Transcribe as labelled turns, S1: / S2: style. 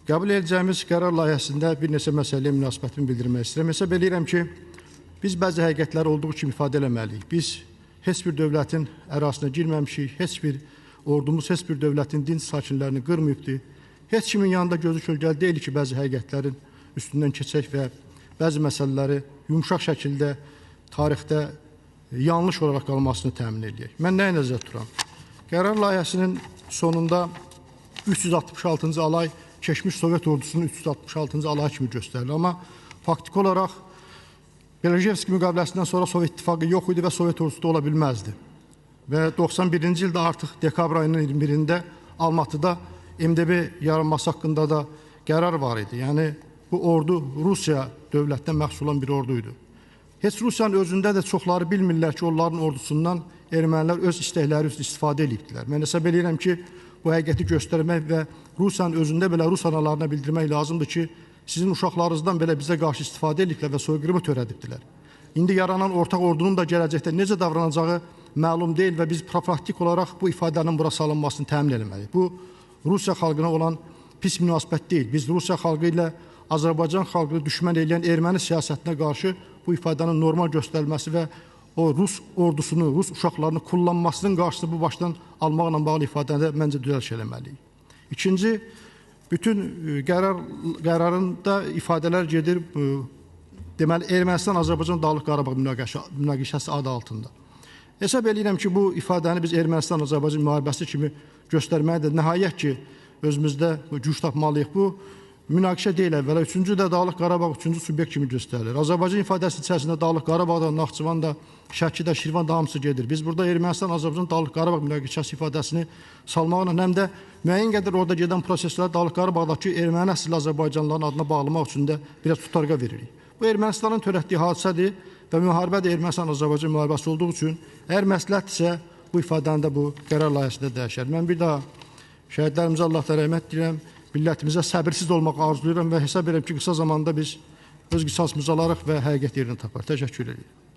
S1: Qəbul edəcəyimiz qərar layihəsində bir neçə məsələyə münasibətimi bildirmək istəyirəm. Hesab edirəm ki, biz bəzi həqiqətləri olduğu kimi ifadə eləməliyik. Biz heç bir dövlətin ərazisinə girməmişik, heç bir ordumuz, heç bir dövlətin dinc sakinlərini qırmayıbdır. Heç kimin yanında gözü kölgəli deyil ki, bəzi həqiqətlərin üstündən keçək və bəzi məsələləri yumuşaq şəkildə tarixdə yanlış olaraq qalmasını təmin edək. Mən nəyə nəzərdə tuturam? Qərar layihəsinin sonunda 366-cı alay keçmiş Sovet ordusunun 366-cı alay kimi göstərilir. Amma faktiki olaraq Belojevski müqaviləsindən sonra Sovet İttifaqı yox idi və Sovet ordusu da ola bilməzdi. Və 91-ci ildə artıq dekabr ayının 21-də Almatıda MDB yaranması haqqında da qərar var idi. Yəni bu ordu Rusiya dövlətindən məhsul olan bir orduydu. Heç Rusiyanın özündə də çoxları bilmirlər ki, onların ordusundan ermənilər öz istəkləri üçün istifadə edibdilər. Mən hesab edirəm ki, bu həqiqəti göstərmək və Rusiyanın özündə belə Rus analarına bildirmək lazımdır ki, sizin uşaqlarınızdan belə bizə qarşı istifadə edibdilər və soyqırımı törədibdilər. İndi yaranan ortaq ordunun da gələcəkdə necə davranacağı məlum deyil və biz profilaktik olaraq bu ifadənin bura salınmasını təmin etməliyik. Bu, Rusiya xalqına olan pis münasibət deyil. Biz Rusiya xalqı ilə Azərbaycan xalqını düşmən edən erməni siyasətinə qarşı bu ifadənin normal göstərilməsi və o Rus ordusunu, Rus uşaqlarını kullanmasının qarşısını bu başdan almaqla bağlı ifadədə məncə düzəlş eləməliyik. İkinci, bütün qərarında ifadələr gedir, deməli, Ermənistan-Azərbaycan Dağlıq Qarabağ münaqişəsi adı altında. Hesab edirəm ki, bu ifadəni biz Ermənistan-Azərbaycan müharibəsi kimi göstərməlidir. Nəhayət ki, özümüzdə güc tapmalıyıq. Bu, münaqişə deyil əvvəla. Üçüncü də Dağlıq Qarabağ üçüncü subyekt kimi göstərilir. Azərbaycan ifadəsi içərisində Dağlıq Qarabağda, Naxçıvanda, Şəkidə, Şirvanda hamısı gedir. Biz burada Ermənistan-Azərbaycan Dağlıq Qarabağ münaqişəsi ifadəsini salmaqla həm də müəyyən qədər orada gedən proseslər Dağlıq Qarabağdakı erməni əsilli Azərbaycanlıların adına bağlamaq üçün də biraz tutarqa veririk. Bu Ermənistanın törətdiyi hadisədir və müharibə də Ermənistan-Azərbaycan müharibəsi olduğu üçün əgər məsləhətdirsə bu ifadəni də bu qərar layihəsində dəyişər. Mən bir daha şəhidlərimizə Allahdan rəhmət diləyirəm. Millətimizə səbirsiz olmaq arzulayıram və hesab edirəm ki, qısa zamanda biz öz qisasımızı alarıq və həqiqət yerini tapar. Təşəkkür edirəm.